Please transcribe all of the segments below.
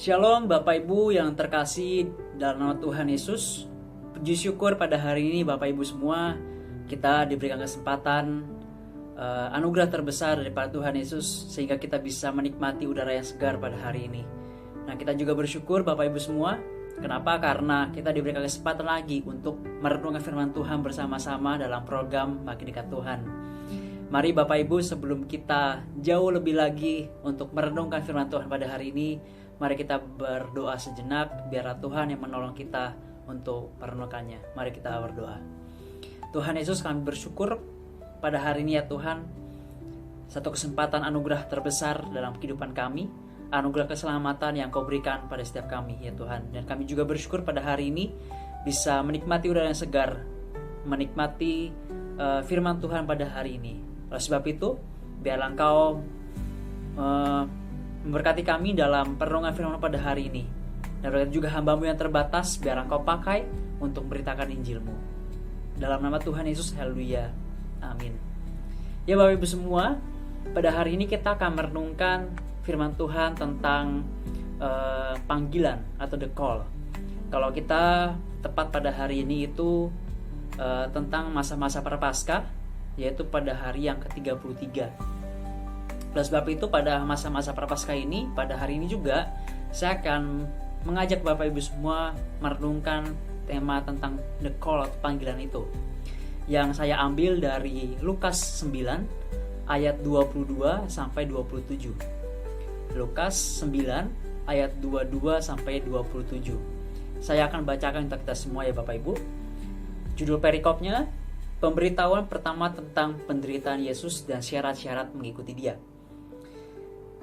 Shalom Bapak Ibu yang terkasih dalam nama Tuhan Yesus. Puji syukur pada hari ini Bapak Ibu semua kita diberikan kesempatan anugerah terbesar daripada Tuhan Yesus sehingga kita bisa menikmati udara yang segar pada hari ini. Nah, kita juga bersyukur Bapak Ibu semua. Kenapa? Karena kita diberikan kesempatan lagi untuk merenungkan firman Tuhan bersama-sama dalam program Makin Dekat Tuhan. Mari Bapak Ibu, sebelum kita jauh lebih lagi untuk merenungkan firman Tuhan pada hari ini, mari kita berdoa sejenak biar Tuhan yang menolong kita untuk merenungkannya. Mari kita berdoa. Tuhan Yesus, kami bersyukur pada hari ini ya Tuhan, satu kesempatan anugerah terbesar dalam kehidupan kami, anugerah keselamatan yang Kau berikan pada setiap kami ya Tuhan. Dan kami juga bersyukur pada hari ini bisa menikmati udara yang segar, menikmati firman Tuhan pada hari ini. Oleh sebab itu, biarlah Engkau memberkati kami dalam perenungan firman pada hari ini. Dan berkati juga hamba-Mu yang terbatas, biar Engkau pakai untuk memberitakan Injil-Mu. Dalam nama Tuhan Yesus, haleluya, amin. Ya Bapak Ibu semua, pada hari ini kita akan merenungkan firman Tuhan tentang panggilan atau the call. Kalau kita tepat pada hari ini itu tentang masa-masa prapaskah, yaitu pada hari yang ke-33. Oleh sebab itu pada masa-masa prapaskah ini, pada hari ini juga saya akan mengajak Bapak Ibu semua merenungkan tema tentang the call atau panggilan itu, yang saya ambil dari Lukas 9 ayat 22 sampai 27. Lukas 9 ayat 22 sampai 27. Saya akan bacakan untuk kita semua ya Bapak Ibu. Judul perikopnya, pemberitahuan pertama tentang penderitaan Yesus dan syarat-syarat mengikuti Dia.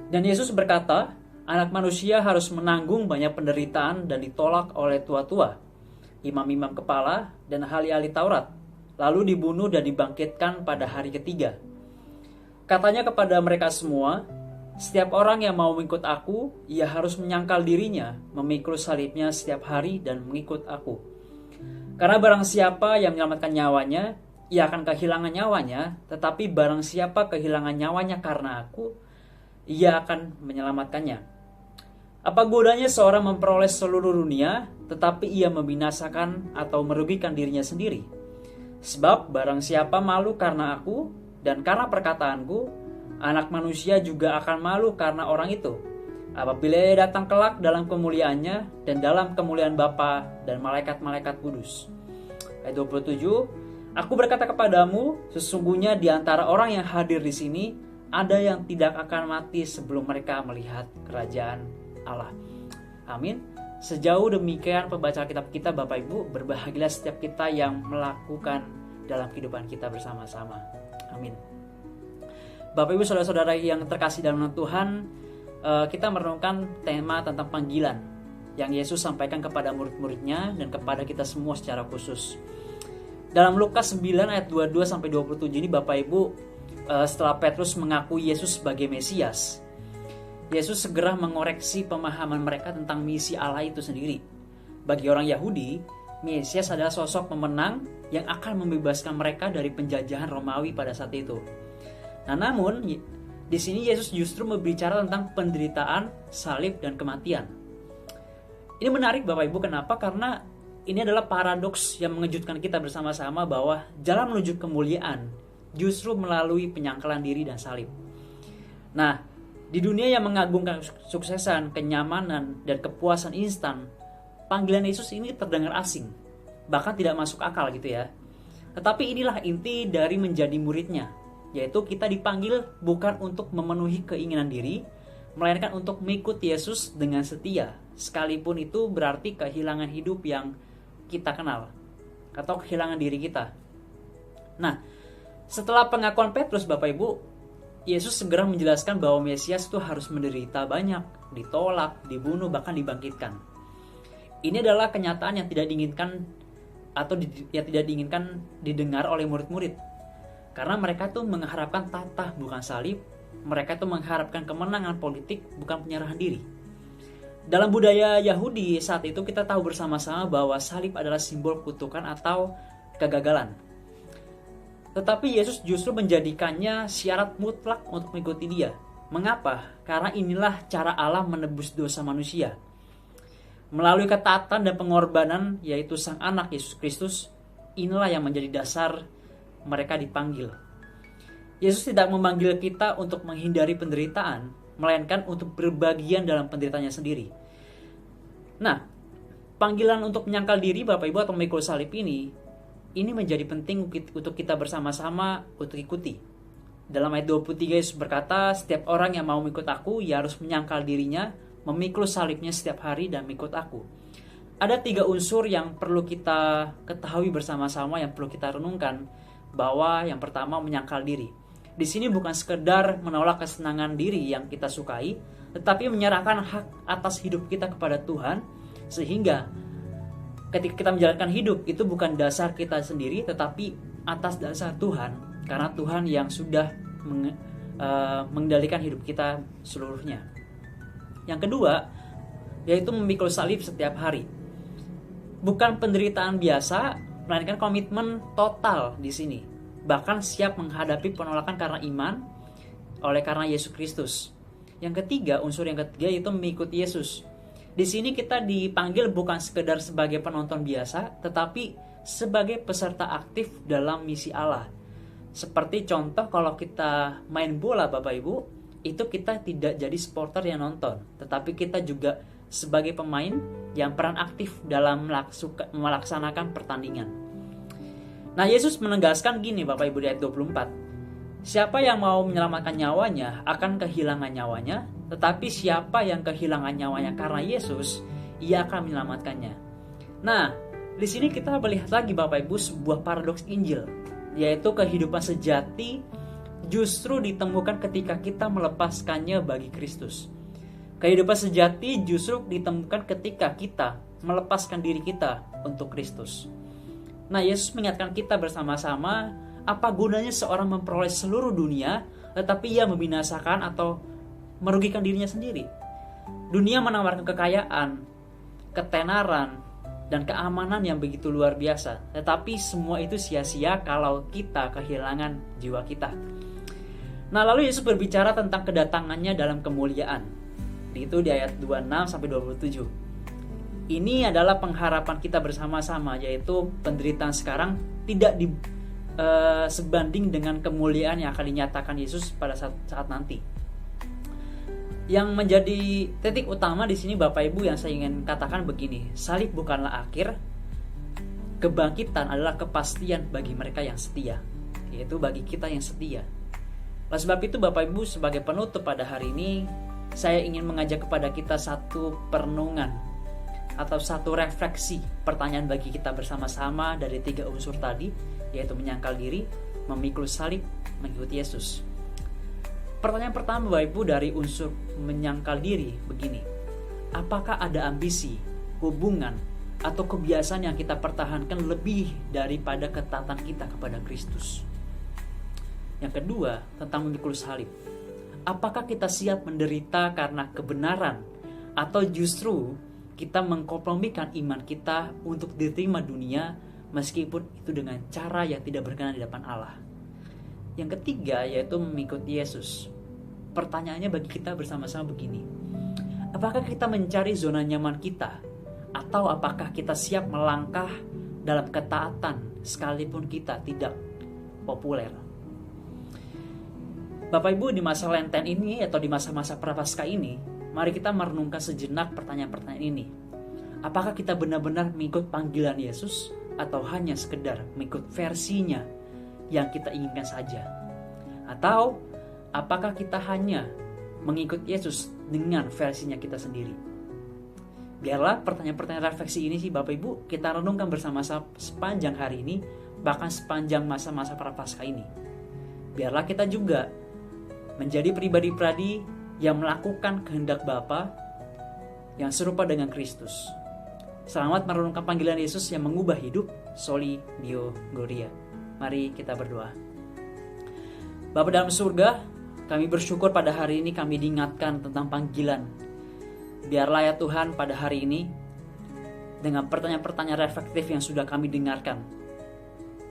Dan Yesus berkata, anak manusia harus menanggung banyak penderitaan dan ditolak oleh tua-tua, imam-imam kepala, dan ahli-ahli Taurat, lalu dibunuh dan dibangkitkan pada hari ketiga. Katanya kepada mereka semua, setiap orang yang mau mengikut aku, ia harus menyangkal dirinya, memikul salibnya setiap hari dan mengikut aku. Karena barang siapa yang menyelamatkan nyawanya, ia akan kehilangan nyawanya, tetapi barang siapa kehilangan nyawanya karena aku, ia akan menyelamatkannya. Apa gunanya seorang memperoleh seluruh dunia, tetapi ia membinasakan atau merugikan dirinya sendiri? Sebab barang siapa malu karena aku, dan karena perkataanku, anak manusia juga akan malu karena orang itu, apabila ia datang kelak dalam kemuliaannya, dan dalam kemuliaan Bapa dan malaikat-malaikat kudus. Ayat 27, Aku berkata kepadamu, sesungguhnya di antara orang yang hadir di sini, ada yang tidak akan mati sebelum mereka melihat kerajaan Allah. Amin. Sejauh demikian pembacaan kitab kita Bapak Ibu, berbahagialah setiap kita yang melakukan dalam kehidupan kita bersama-sama. Amin. Bapak Ibu saudara-saudara yang terkasih dalam Tuhan, kita merenungkan tema tentang panggilan yang Yesus sampaikan kepada murid-muridnya dan kepada kita semua secara khusus. Dalam Lukas 9 ayat 22 sampai 27 ini Bapak Ibu, setelah Petrus mengakui Yesus sebagai Mesias, Yesus segera mengoreksi pemahaman mereka tentang misi Allah itu sendiri. Bagi orang Yahudi, Mesias adalah sosok pemenang yang akan membebaskan mereka dari penjajahan Romawi pada saat itu. Nah, namun di sini Yesus justru berbicara tentang penderitaan, salib, dan kematian. Ini menarik Bapak Ibu, kenapa? Karena ini adalah paradoks yang mengejutkan kita bersama-sama bahwa jalan menuju kemuliaan justru melalui penyangkalan diri dan salib. Nah, di dunia yang mengagungkan kesuksesan, kenyamanan, dan kepuasan instan, panggilan Yesus ini terdengar asing, bahkan tidak masuk akal gitu ya. Tetapi inilah inti dari menjadi muridnya, yaitu kita dipanggil bukan untuk memenuhi keinginan diri, melainkan untuk mengikuti Yesus dengan setia, sekalipun itu berarti kehilangan hidup yang kita kenal atau kehilangan diri kita. Nah, setelah pengakuan Petrus Bapak Ibu, Yesus segera menjelaskan bahwa Mesias itu harus menderita banyak, ditolak, dibunuh, bahkan dibangkitkan. Ini adalah kenyataan yang tidak diinginkan atau yang tidak diinginkan didengar oleh murid-murid. Karena mereka tuh mengharapkan tahta bukan salib, mereka tuh mengharapkan kemenangan politik bukan penyerahan diri. Dalam budaya Yahudi saat itu kita tahu bersama-sama bahwa salib adalah simbol kutukan atau kegagalan. Tetapi Yesus justru menjadikannya syarat mutlak untuk mengikuti Dia. Mengapa? Karena inilah cara Allah menebus dosa manusia. Melalui ketaatan dan pengorbanan, yaitu Sang Anak Yesus Kristus, inilah yang menjadi dasar mereka dipanggil. Yesus tidak memanggil kita untuk menghindari penderitaan, melainkan untuk berbagian dalam penderitaannya sendiri. Nah, panggilan untuk menyangkal diri Bapak Ibu atau memikul salib ini menjadi penting untuk kita bersama-sama untuk ikuti. Dalam ayat 23 Yesus berkata, setiap orang yang mau mengikut aku, ia harus menyangkal dirinya, memikul salibnya setiap hari dan mengikut aku. Ada 3 unsur yang perlu kita ketahui bersama-sama, yang perlu kita renungkan, bahwa yang pertama menyangkal diri. Di sini bukan sekedar menolak kesenangan diri yang kita sukai, tetapi menyerahkan hak atas hidup kita kepada Tuhan, sehingga ketika kita menjalankan hidup itu bukan dasar kita sendiri, tetapi atas dasar Tuhan, karena Tuhan yang sudah mengendalikan hidup kita seluruhnya. Yang kedua, yaitu memikul salib setiap hari. Bukan penderitaan biasa, melainkan komitmen total di sini. Bahkan siap menghadapi penolakan karena iman oleh karena Yesus Kristus. Yang ketiga, unsur yang ketiga yaitu mengikuti Yesus. Di sini kita dipanggil bukan sekedar sebagai penonton biasa, tetapi sebagai peserta aktif dalam misi Allah. Seperti contoh kalau kita main bola Bapak Ibu, itu kita tidak jadi supporter yang nonton, tetapi kita juga sebagai pemain yang peran aktif dalam melaksanakan pertandingan. Nah, Yesus menegaskan gini Bapak Ibu di ayat 24. Siapa yang mau menyelamatkan nyawanya akan kehilangan nyawanya, tetapi siapa yang kehilangan nyawanya karena Yesus, ia akan menyelamatkannya. Nah, di sini kita melihat lagi Bapak Ibu sebuah paradoks Injil, yaitu kehidupan sejati justru ditemukan ketika kita melepaskannya bagi Kristus. Kehidupan sejati justru ditemukan ketika kita melepaskan diri kita untuk Kristus. Nah, Yesus mengingatkan kita bersama-sama, apa gunanya seorang memperoleh seluruh dunia, tetapi ia membinasakan atau merugikan dirinya sendiri. Dunia menawarkan kekayaan, ketenaran, dan keamanan yang begitu luar biasa. Tetapi semua itu sia-sia kalau kita kehilangan jiwa kita. Nah, lalu Yesus berbicara tentang kedatangannya dalam kemuliaan. Itu di ayat 26-27. Ini adalah pengharapan kita bersama-sama, yaitu penderitaan sekarang tidak sebanding dengan kemuliaan yang akan dinyatakan Yesus pada saat nanti. Yang menjadi titik utama di sini Bapak Ibu yang saya ingin katakan begini, salib bukanlah akhir, kebangkitan adalah kepastian bagi mereka yang setia, yaitu bagi kita yang setia. Oleh sebab itu Bapak Ibu, sebagai penutup pada hari ini, saya ingin mengajak kepada kita satu perenungan atau satu refleksi pertanyaan bagi kita bersama-sama dari 3 unsur tadi, yaitu menyangkal diri, memikul salib, mengikuti Yesus. Pertanyaan pertama Bapak Ibu dari unsur menyangkal diri begini, apakah ada ambisi, hubungan, atau kebiasaan yang kita pertahankan lebih daripada ketaatan kita kepada Kristus? Yang kedua, tentang memikul salib, apakah kita siap menderita karena kebenaran, atau justru kita mengkompromikan iman kita untuk diterima dunia meskipun itu dengan cara yang tidak berkenan di depan Allah? Yang ketiga yaitu mengikuti Yesus. Pertanyaannya bagi kita bersama-sama begini, apakah kita mencari zona nyaman kita, atau apakah kita siap melangkah dalam ketaatan sekalipun kita tidak populer? Bapak Ibu, di masa Lenten ini atau di masa-masa Prapaskah ini, mari kita merenungkan sejenak pertanyaan-pertanyaan ini. Apakah kita benar-benar mengikut panggilan Yesus, atau hanya sekedar mengikut versinya yang kita inginkan saja? Atau apakah kita hanya mengikut Yesus dengan versinya kita sendiri? Biarlah pertanyaan-pertanyaan refleksi ini sih Bapak Ibu kita renungkan bersama-sama sepanjang hari ini, bahkan sepanjang masa-masa Prapaskah ini. Biarlah kita juga menjadi pribadi-pribadi yang melakukan kehendak Bapa yang serupa dengan Kristus. Selamat merenungkan panggilan Yesus yang mengubah hidup. Soli Deo Gloria. Mari kita berdoa. Bapa dalam surga, kami bersyukur pada hari ini kami diingatkan tentang panggilan. Biarlah ya Tuhan pada hari ini, dengan pertanyaan-pertanyaan reflektif yang sudah kami dengarkan,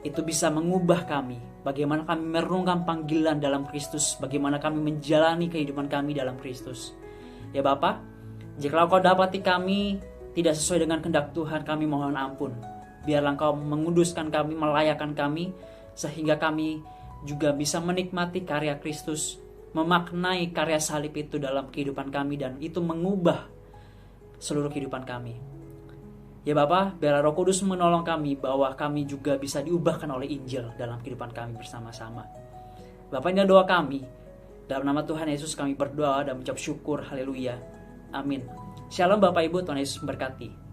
itu bisa mengubah kami, bagaimana kami merenungkan panggilan dalam Kristus, bagaimana kami menjalani kehidupan kami dalam Kristus. Ya Bapa, jika Engkau dapati kami tidak sesuai dengan kehendak Tuhan, kami mohon ampun. Biarlah Engkau menguduskan kami, melayakkan kami, sehingga kami juga bisa menikmati karya Kristus, memaknai karya salib itu dalam kehidupan kami, dan itu mengubah seluruh kehidupan kami. Ya Bapa, biarlah Roh Kudus menolong kami bahwa kami juga bisa diubahkan oleh Injil dalam kehidupan kami bersama-sama. Bapa, ini doa kami. Dalam nama Tuhan Yesus kami berdoa dan mengucap syukur. Haleluya. Amin. Shalom Bapak Ibu, Tuhan Yesus memberkati.